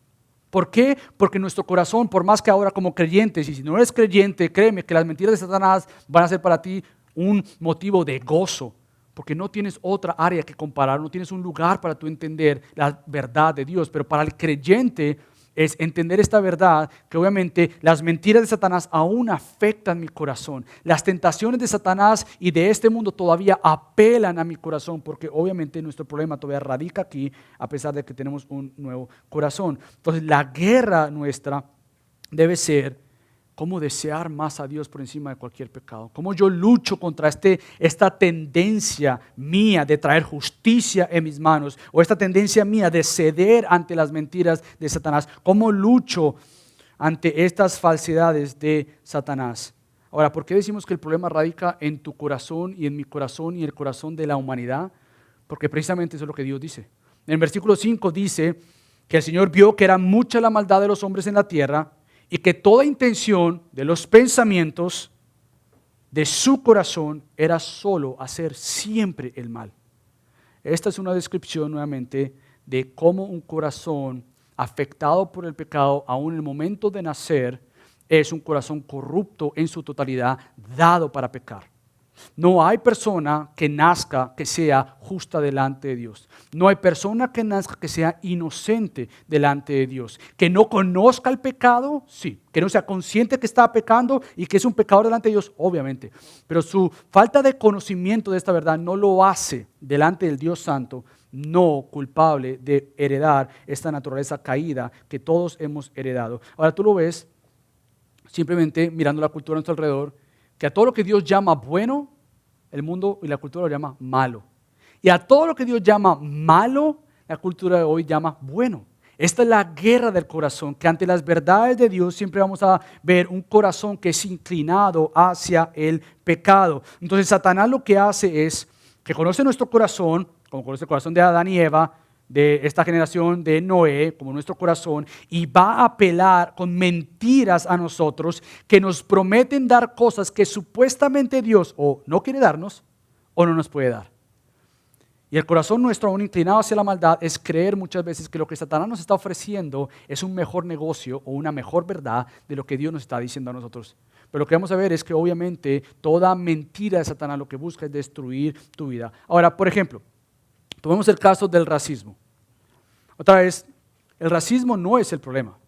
Speaker 2: ¿Por qué? Porque nuestro corazón, por más que ahora como creyentes, y si no eres creyente, créeme que las mentiras de Satanás van a ser para ti un motivo de gozo. Porque no tienes otra área que comparar, no tienes un lugar para tú entender la verdad de Dios. Pero para el creyente, es entender esta verdad, que obviamente las mentiras de Satanás aún afectan mi corazón. Las tentaciones de Satanás y de este mundo todavía apelan a mi corazón, porque obviamente nuestro problema todavía radica aquí, a pesar de que tenemos un nuevo corazón. Entonces la guerra nuestra debe ser cómo desear más a Dios por encima de cualquier pecado. Cómo yo lucho contra esta tendencia mía de traer justicia en mis manos, o esta tendencia mía de ceder ante las mentiras de Satanás. Cómo lucho ante estas falsedades de Satanás. Ahora, ¿por qué decimos que el problema radica en tu corazón y en mi corazón y el corazón de la humanidad? Porque precisamente eso es lo que Dios dice. En el versículo 5 dice que el Señor vio que era mucha la maldad de los hombres en la tierra, y que toda intención de los pensamientos de su corazón era solo hacer siempre el mal. Esta es una descripción nuevamente de cómo un corazón afectado por el pecado, aún en el momento de nacer, es un corazón corrupto en su totalidad, dado para pecar. No hay persona que nazca que sea justa delante de Dios. No hay persona que nazca que sea inocente delante de Dios. Que no conozca el pecado, sí. Que no sea consciente que está pecando y que es un pecador delante de Dios, obviamente. Pero su falta de conocimiento de esta verdad no lo hace delante del Dios Santo, no culpable de heredar esta naturaleza caída que todos hemos heredado. Ahora tú lo ves simplemente mirando la cultura a nuestro alrededor, que a todo lo que Dios llama bueno, el mundo y la cultura lo llama malo. Y a todo lo que Dios llama malo, la cultura de hoy llama bueno. Esta es la guerra del corazón, que ante las verdades de Dios siempre vamos a ver un corazón que es inclinado hacia el pecado. Entonces Satanás lo que hace es que conoce nuestro corazón, como conoce el corazón de Adán y Eva, de esta generación de Noé, como nuestro corazón, y va a apelar con mentiras a nosotros que nos prometen dar cosas que supuestamente Dios o no quiere darnos o no nos puede dar. Y el corazón nuestro, aún inclinado hacia la maldad, es creer muchas veces que lo que Satanás nos está ofreciendo es un mejor negocio o una mejor verdad de lo que Dios nos está diciendo a nosotros. Pero lo que vamos a ver es que obviamente toda mentira de Satanás lo que busca es destruir tu vida. Ahora, por ejemplo, tomemos el caso del racismo. Otra vez, el racismo no es el problema.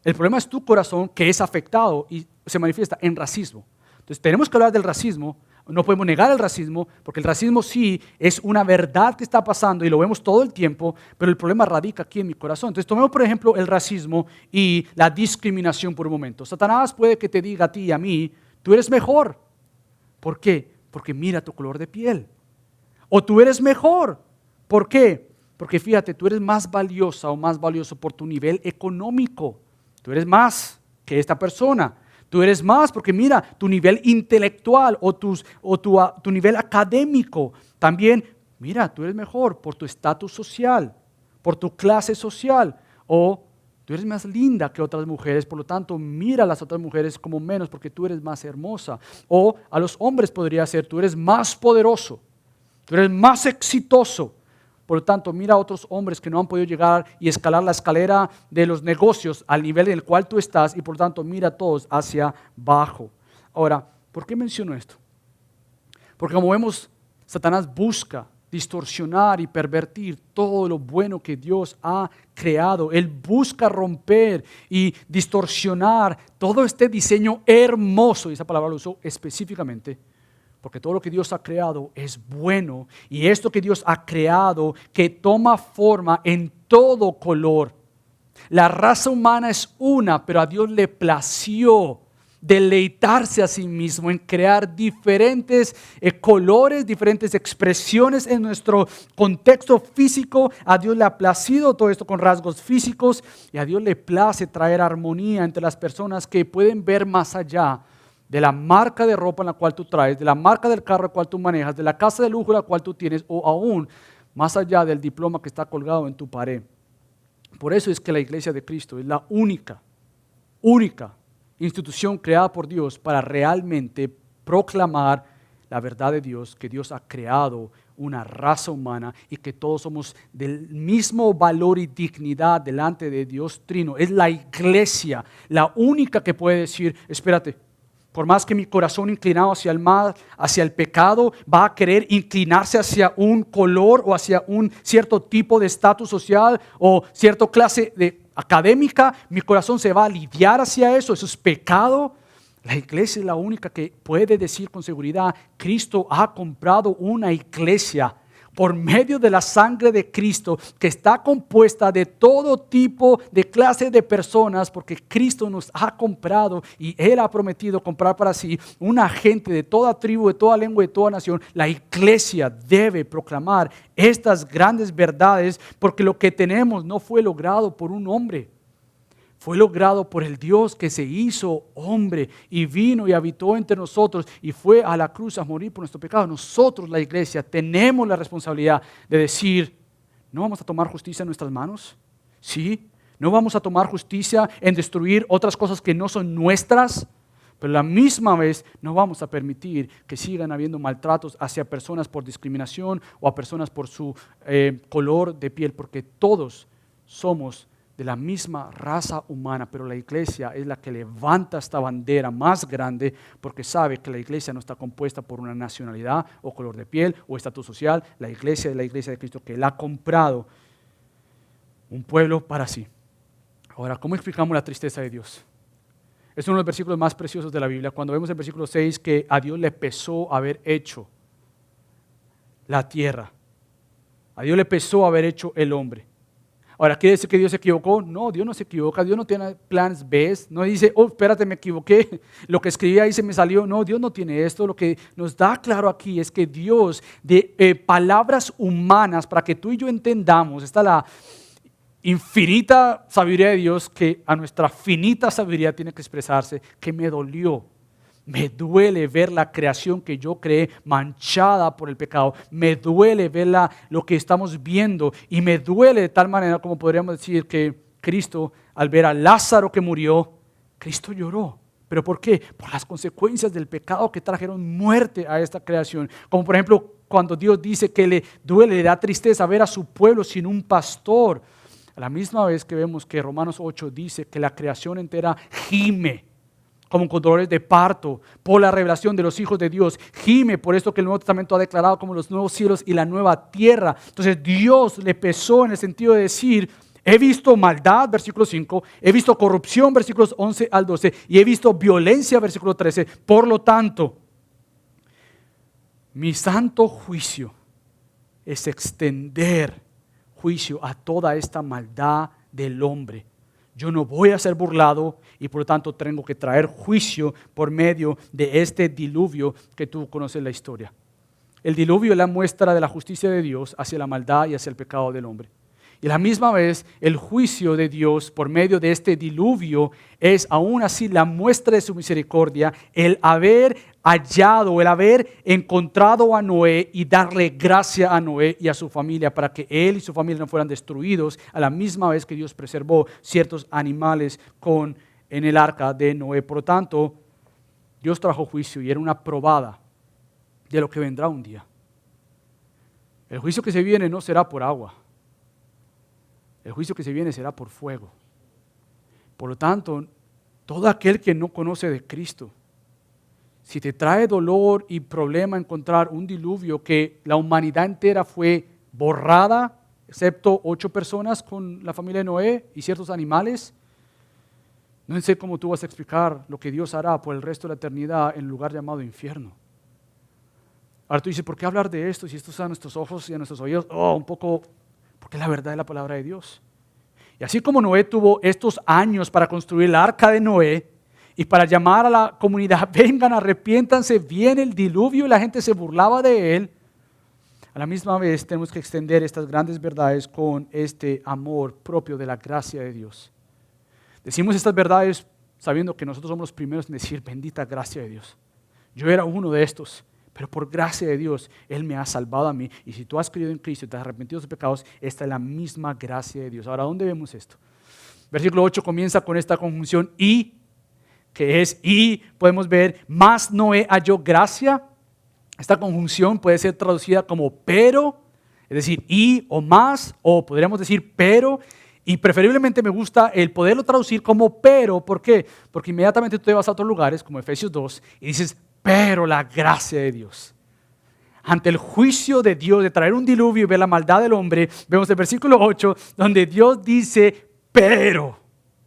Speaker 2: El problema es tu corazón que es afectado y se manifiesta en racismo. Entonces tenemos que hablar del racismo, no podemos negar el racismo, porque el racismo sí es una verdad que está pasando y lo vemos todo el tiempo, pero el problema radica aquí en mi corazón. Entonces tomemos por ejemplo el racismo y la discriminación por un momento. Satanás puede que te diga a ti y a mí, tú eres mejor. ¿Por qué? Porque mira tu color de piel. O tú eres mejor. ¿Por qué? Porque fíjate, tú eres más valiosa o más valioso por tu nivel económico. Tú eres más que esta persona. Tú eres más porque mira, tu nivel intelectual o tu nivel académico. También, mira, tú eres mejor por tu estatus social, por tu clase social. O tú eres más linda que otras mujeres, por lo tanto, mira a las otras mujeres como menos porque tú eres más hermosa. O a los hombres podría ser, tú eres más poderoso. Tú eres más exitoso. Por lo tanto, mira a otros hombres que no han podido llegar y escalar la escalera de los negocios al nivel en el cual tú estás y por lo tanto mira a todos hacia abajo. Ahora, ¿por qué menciono esto? Porque como vemos, Satanás busca distorsionar y pervertir todo lo bueno que Dios ha creado. Él busca romper y distorsionar todo este diseño hermoso, y esa palabra lo usó específicamente, porque todo lo que Dios ha creado es bueno y esto que Dios ha creado que toma forma en todo color. La raza humana es una, pero a Dios le plació deleitarse a sí mismo en crear diferentes colores, diferentes expresiones en nuestro contexto físico. A Dios le ha placido todo esto con rasgos físicos y a Dios le place traer armonía entre las personas que pueden ver más allá de la marca de ropa en la cual tú traes, de la marca del carro el cual tú manejas, de la casa de lujo la cual tú tienes, o aún más allá del diploma que está colgado en tu pared. Por eso es que la Iglesia de Cristo es la única institución creada por Dios para realmente proclamar la verdad de Dios, que Dios ha creado una raza humana y que todos somos del mismo valor y dignidad delante de Dios Trino. Es la Iglesia la única que puede decir, espérate, por más que mi corazón inclinado hacia el mal, hacia el pecado, va a querer inclinarse hacia un color o hacia un cierto tipo de estatus social o cierta clase de académica, mi corazón se va a lidiar hacia eso. Eso es pecado. La iglesia es la única que puede decir con seguridad, Cristo ha comprado una iglesia por medio de la sangre de Cristo, que está compuesta de todo tipo de clase de personas, porque Cristo nos ha comprado y Él ha prometido comprar para sí una gente de toda tribu, de toda lengua, de toda nación. La iglesia debe proclamar estas grandes verdades, porque lo que tenemos no fue logrado por un hombre. Fue logrado por el Dios que se hizo hombre y vino y habitó entre nosotros y fue a la cruz a morir por nuestro pecado. Nosotros, la iglesia, tenemos la responsabilidad de decir, ¿no vamos a tomar justicia en nuestras manos? Sí. ¿No vamos a tomar justicia en destruir otras cosas que no son nuestras? Pero a la misma vez no vamos a permitir que sigan habiendo maltratos hacia personas por discriminación o a personas por su color de piel, porque todos somos de la misma raza humana, pero la iglesia es la que levanta esta bandera más grande porque sabe que la iglesia no está compuesta por una nacionalidad o color de piel o estatus social. La iglesia es la iglesia de Cristo, que Él ha comprado un pueblo para sí. Ahora, ¿cómo explicamos la tristeza de Dios? Es uno de los versículos más preciosos de la Biblia, cuando vemos el versículo 6 que a Dios le pesó haber hecho la tierra. A Dios le pesó haber hecho el hombre. Ahora, ¿quiere decir que Dios se equivocó? No, Dios no se equivoca. Dios no tiene planes B. No dice, oh, espérate, me equivoqué. Lo que escribí ahí se me salió. No, Dios no tiene esto. Lo que nos da claro aquí es que Dios, de palabras humanas, para que tú y yo entendamos, está la infinita sabiduría de Dios que a nuestra finita sabiduría tiene que expresarse, que me dolió. Me duele ver la creación que yo creé manchada por el pecado. Me duele ver lo que estamos viendo. Y me duele de tal manera como podríamos decir que Cristo, al ver a Lázaro que murió, Cristo lloró. ¿Pero por qué? Por las consecuencias del pecado que trajeron muerte a esta creación. Como por ejemplo, cuando Dios dice que le duele, le da tristeza ver a su pueblo sin un pastor. A la misma vez que vemos que Romanos 8 dice que la creación entera gime, como con dolores de parto, por la revelación de los hijos de Dios. Gime por esto que el Nuevo Testamento ha declarado como los nuevos cielos y la nueva tierra. Entonces Dios le pesó en el sentido de decir, he visto maldad, versículo 5, he visto corrupción, versículos 11 al 12, y he visto violencia, versículo 13. Por lo tanto, mi santo juicio es extender juicio a toda esta maldad del hombre. Yo no voy a ser burlado y por lo tanto tengo que traer juicio por medio de este diluvio que tú conoces la historia. El diluvio es la muestra de la justicia de Dios hacia la maldad y hacia el pecado del hombre. Y a la misma vez, el juicio de Dios por medio de este diluvio es aún así la muestra de su misericordia, el haber hallado, el haber encontrado a Noé y darle gracia a Noé y a su familia para que él y su familia no fueran destruidos, a la misma vez que Dios preservó ciertos animales en el arca de Noé. Por lo tanto, Dios trajo juicio y era una probada de lo que vendrá un día. El juicio que se viene no será por agua. El juicio que se viene será por fuego. Por lo tanto, todo aquel que no conoce de Cristo, si te trae dolor y problema encontrar un diluvio que la humanidad entera fue borrada, excepto 8 personas con la familia de Noé y ciertos animales, no sé cómo tú vas a explicar lo que Dios hará por el resto de la eternidad en un lugar llamado infierno. Ahora tú dices, ¿por qué hablar de esto si esto es a nuestros ojos y a nuestros oídos? Un poco... porque es la verdad de la palabra de Dios. Y así como Noé tuvo estos años para construir el arca de Noé y para llamar a la comunidad, vengan, arrepiéntanse, viene el diluvio y la gente se burlaba de él, a la misma vez tenemos que extender estas grandes verdades con este amor propio de la gracia de Dios. Decimos estas verdades sabiendo que nosotros somos los primeros en decir, bendita gracia de Dios. Yo era uno de estos. Pero por gracia de Dios, Él me ha salvado a mí. Y si tú has creído en Cristo y te has arrepentido de tus pecados, esta es la misma gracia de Dios. Ahora, ¿dónde vemos esto? Versículo 8 comienza con esta conjunción y, que es y, podemos ver, más Noé halló gracia. Esta conjunción puede ser traducida como pero, es decir, y o más, o podríamos decir pero. Y preferiblemente me gusta el poderlo traducir como pero. ¿Por qué? Porque inmediatamente tú te vas a otros lugares, como Efesios 2, y dices, pero la gracia de Dios. Ante el juicio de Dios de traer un diluvio y ver la maldad del hombre, vemos el versículo 8 donde Dios dice, Pero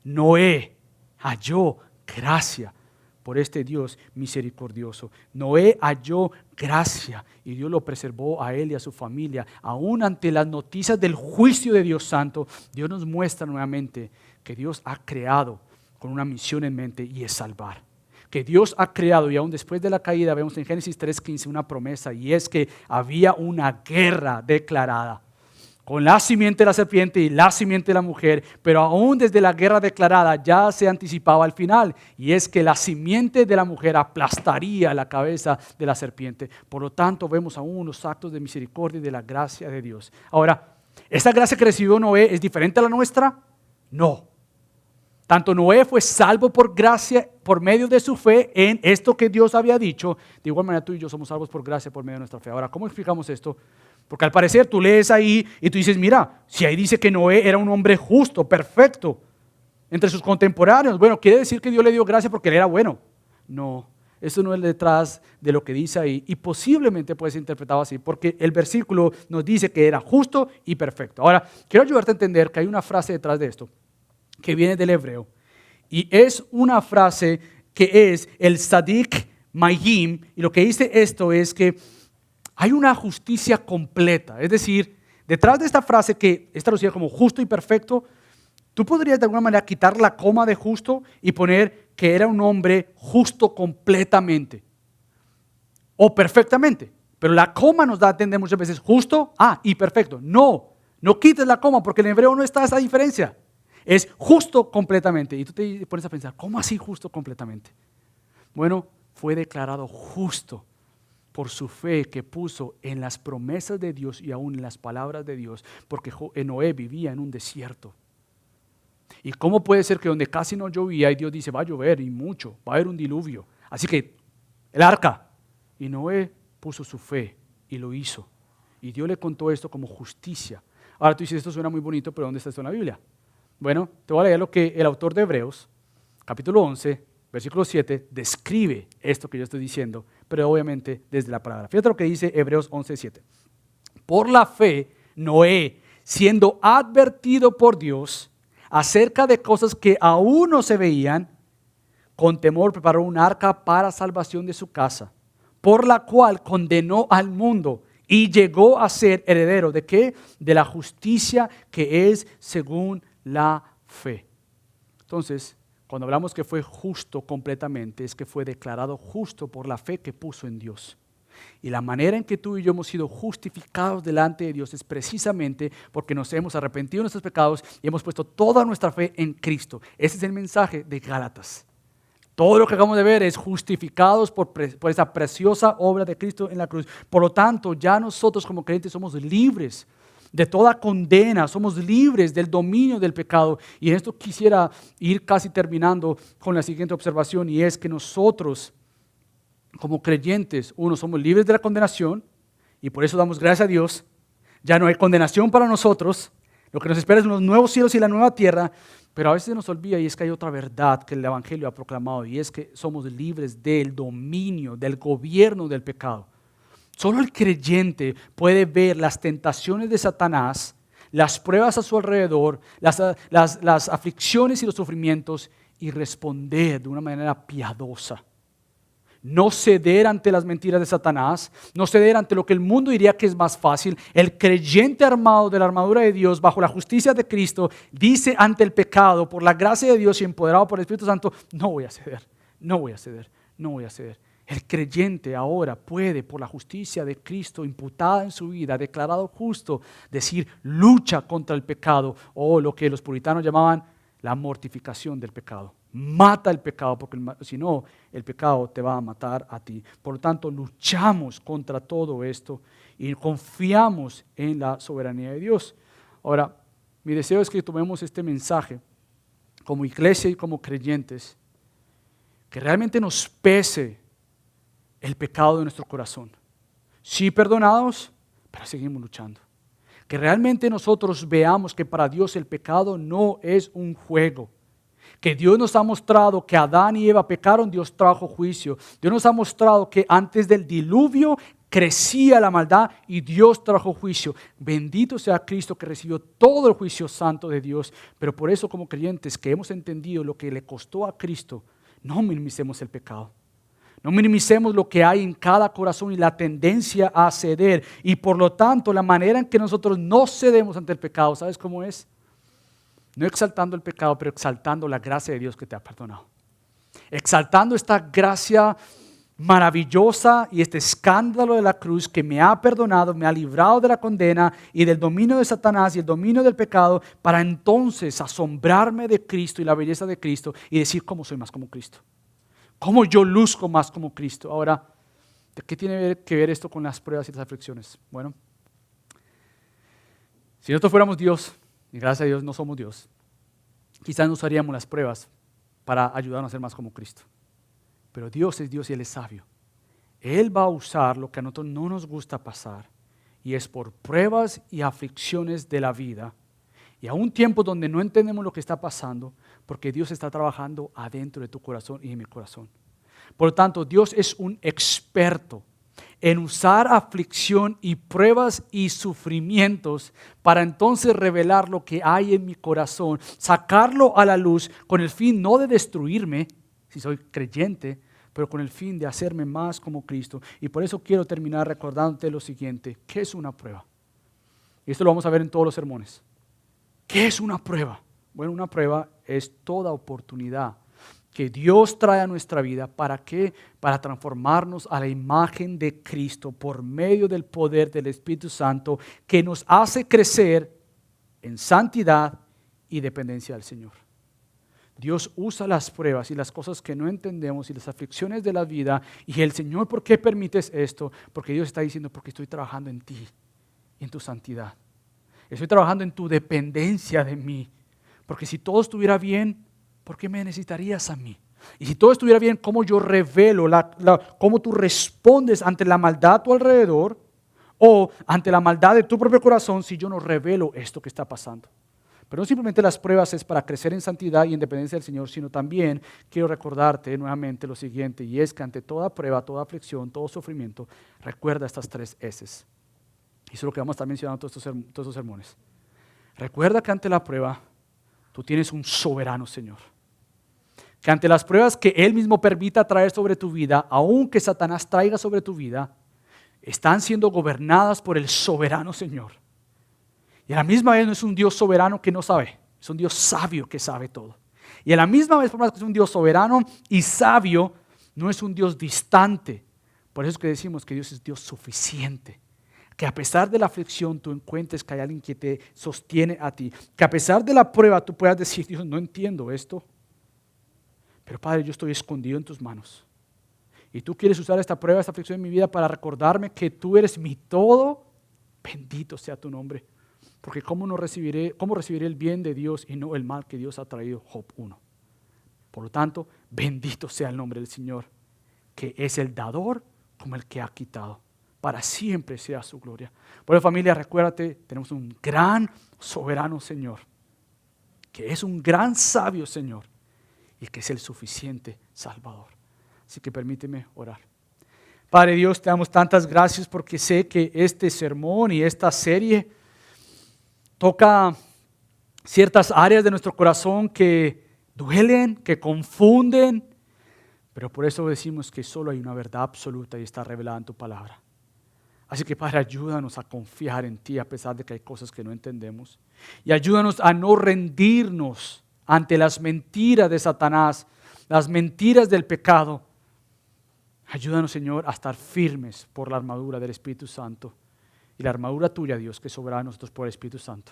Speaker 2: Noé halló gracia por este Dios misericordioso. Noé halló gracia y Dios lo preservó a él y a su familia. Aún ante las noticias del juicio de Dios Santo, Dios nos muestra nuevamente que Dios ha creado con una misión en mente y es salvar. Que Dios ha creado, y aún después de la caída vemos en Génesis 3:15 una promesa, y es que había una guerra declarada con la simiente de la serpiente y la simiente de la mujer, pero aún desde la guerra declarada ya se anticipaba al final, y es que la simiente de la mujer aplastaría la cabeza de la serpiente. Por lo tanto, vemos aún los actos de misericordia y de la gracia de Dios. Ahora, ¿esta gracia que recibió Noé es diferente a la nuestra? No. Tanto Noé fue salvo por gracia, por medio de su fe en esto que Dios había dicho. De igual manera tú y yo somos salvos por gracia por medio de nuestra fe. Ahora, ¿cómo explicamos esto? Porque al parecer tú lees ahí y tú dices, mira, si ahí dice que Noé era un hombre justo, perfecto, entre sus contemporáneos, bueno, quiere decir que Dios le dio gracia porque él era bueno. No, eso no es detrás de lo que dice ahí, y posiblemente puede ser interpretado así, porque el versículo nos dice que era justo y perfecto. Ahora, quiero ayudarte a entender que hay una frase detrás de esto, que viene del hebreo, y es una frase que es el Sadik Mayim, y lo que dice esto es que hay una justicia completa. Es decir, detrás de esta frase que es traducida como justo y perfecto, tú podrías de alguna manera quitar la coma de justo y poner que era un hombre justo completamente o perfectamente. Pero la coma nos da a entender muchas veces justo, y perfecto. No quites la coma porque en hebreo no está esa diferencia. Es justo completamente. Y tú te pones a pensar, ¿cómo así justo completamente? Bueno, fue declarado justo por su fe que puso en las promesas de Dios y aún en las palabras de Dios, porque Noé vivía en un desierto. ¿Y cómo puede ser que donde casi no llovía y Dios dice va a llover y mucho, va a haber un diluvio? Así que el arca. Y Noé puso su fe y lo hizo. Y Dios le contó esto como justicia. Ahora tú dices, esto suena muy bonito, pero ¿dónde está esto en la Biblia? Bueno, te voy a leer lo que el autor de Hebreos, capítulo 11, versículo 7, describe esto que yo estoy diciendo, pero obviamente desde la palabra. Fíjate lo que dice Hebreos 11, 7. Por la fe, Noé, siendo advertido por Dios acerca de cosas que aún no se veían, con temor preparó un arca para salvación de su casa, por la cual condenó al mundo y llegó a ser heredero ¿de qué? De la justicia que es según la fe. Entonces, cuando hablamos que fue justo completamente, es que fue declarado justo por la fe que puso en Dios. Y la manera en que tú y yo hemos sido justificados delante de Dios es precisamente porque nos hemos arrepentido de nuestros pecados y hemos puesto toda nuestra fe en Cristo. Ese es el mensaje de Gálatas. Todo lo que acabamos de ver es justificados por esa preciosa obra de Cristo en la cruz. Por lo tanto, ya nosotros como creyentes somos libres de toda condena, somos libres del dominio del pecado. Y en esto quisiera ir casi terminando con la siguiente observación, y es que nosotros como creyentes, somos libres de la condenación, y por eso damos gracias a Dios. Ya no hay condenación para nosotros, lo que nos espera es los nuevos cielos y la nueva tierra, pero a veces se nos olvida, y es que hay otra verdad que el Evangelio ha proclamado, y es que somos libres del dominio, del gobierno del pecado. Solo el creyente puede ver las tentaciones de Satanás, las pruebas a su alrededor, las aflicciones y los sufrimientos, y responder de una manera piadosa. No ceder ante las mentiras de Satanás, no ceder ante lo que el mundo diría que es más fácil. El creyente armado de la armadura de Dios, bajo la justicia de Cristo, dice ante el pecado, por la gracia de Dios y empoderado por el Espíritu Santo, no voy a ceder, no voy a ceder, no voy a ceder. El creyente ahora puede, por la justicia de Cristo imputada en su vida, declarado justo, decir lucha contra el pecado, o lo que los puritanos llamaban la mortificación del pecado. Mata el pecado, porque si no, el pecado te va a matar a ti. Por lo tanto, luchamos contra todo esto y confiamos en la soberanía de Dios. Ahora, mi deseo es que tomemos este mensaje como iglesia y como creyentes, que realmente nos pese el pecado de nuestro corazón. Sí perdonados, pero seguimos luchando. Que realmente nosotros veamos que para Dios el pecado no es un juego. Que Dios nos ha mostrado que Adán y Eva pecaron, Dios trajo juicio. Dios nos ha mostrado que antes del diluvio crecía la maldad y Dios trajo juicio. Bendito sea Cristo que recibió todo el juicio santo de Dios. Pero por eso, como creyentes que hemos entendido lo que le costó a Cristo, no minimicemos el pecado. No minimicemos lo que hay en cada corazón y la tendencia a ceder. Y por lo tanto, la manera en que nosotros no cedemos ante el pecado, ¿sabes cómo es? No exaltando el pecado, pero exaltando la gracia de Dios que te ha perdonado. Exaltando esta gracia maravillosa y este escándalo de la cruz que me ha perdonado, me ha librado de la condena y del dominio de Satanás y el dominio del pecado, para entonces asombrarme de Cristo y la belleza de Cristo y decir cómo soy más como Cristo. Cómo yo luzco más como Cristo. Ahora, ¿qué tiene que ver esto con las pruebas y las aflicciones? Bueno, si nosotros fuéramos Dios, y gracias a Dios no somos Dios, quizás no usaríamos las pruebas para ayudarnos a ser más como Cristo. Pero Dios es Dios y Él es sabio. Él va a usar lo que a nosotros no nos gusta pasar, y es por pruebas y aflicciones de la vida, y a un tiempo donde no entendemos lo que está pasando, porque Dios está trabajando adentro de tu corazón y de mi corazón. Por lo tanto, Dios es un experto en usar aflicción y pruebas y sufrimientos para entonces revelar lo que hay en mi corazón, sacarlo a la luz con el fin no de destruirme, si soy creyente, pero con el fin de hacerme más como Cristo. Y por eso quiero terminar recordándote lo siguiente: ¿qué es una prueba? Y esto lo vamos a ver en todos los sermones. ¿Qué es una prueba? Bueno, una prueba es toda oportunidad que Dios trae a nuestra vida. ¿Para qué? Para transformarnos a la imagen de Cristo por medio del poder del Espíritu Santo, que nos hace crecer en santidad y dependencia del Señor. Dios usa las pruebas y las cosas que no entendemos y las aflicciones de la vida. Y el Señor, ¿por qué permites esto? Porque Dios está diciendo, porque estoy trabajando en ti, en tu santidad. Estoy trabajando en tu dependencia de mí. Porque si todo estuviera bien, ¿por qué me necesitarías a mí? Y si todo estuviera bien, ¿cómo yo revelo, cómo tú respondes ante la maldad a tu alrededor o ante la maldad de tu propio corazón si yo no revelo esto que está pasando? Pero no simplemente las pruebas es para crecer en santidad y en dependencia del Señor, sino también quiero recordarte nuevamente lo siguiente, y es que ante toda prueba, toda aflicción, todo sufrimiento, recuerda estas 3 S's. Y eso es lo que vamos a estar mencionando todos estos sermones. Recuerda que ante la prueba, tú tienes un soberano Señor. Que ante las pruebas que Él mismo permita traer sobre tu vida, aunque Satanás traiga sobre tu vida, están siendo gobernadas por el soberano Señor. Y a la misma vez no es un Dios soberano que no sabe, es un Dios sabio que sabe todo. Y a la misma vez, por más que es un Dios soberano y sabio, no es un Dios distante. Por eso es que decimos que Dios es Dios suficiente. Que a pesar de la aflicción tú encuentres que hay alguien que te sostiene a ti. Que a pesar de la prueba tú puedas decir, Dios, no entiendo esto. Pero Padre, yo estoy escondido en tus manos. Y tú quieres usar esta prueba, esta aflicción en mi vida para recordarme que tú eres mi todo. Bendito sea tu nombre. Porque ¿cómo recibiré el bien de Dios y no el mal que Dios ha traído? Job 1. Por lo tanto, bendito sea el nombre del Señor, que es el dador como el que ha quitado. Para siempre sea su gloria. Bueno, familia, recuérdate, tenemos un gran soberano Señor, que es un gran sabio Señor y que es el suficiente Salvador. Así que permíteme orar. Padre Dios, te damos tantas gracias porque sé que este sermón y esta serie toca ciertas áreas de nuestro corazón que duelen, que confunden, pero por eso decimos que solo hay una verdad absoluta y está revelada en tu palabra. Así que Padre, ayúdanos a confiar en ti a pesar de que hay cosas que no entendemos. Y ayúdanos a no rendirnos ante las mentiras de Satanás, las mentiras del pecado. Ayúdanos, Señor, a estar firmes por la armadura del Espíritu Santo. Y la armadura tuya, Dios, que sobra a nosotros por el Espíritu Santo.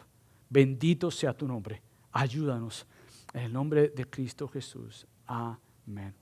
Speaker 2: Bendito sea tu nombre. Ayúdanos. En el nombre de Cristo Jesús. Amén.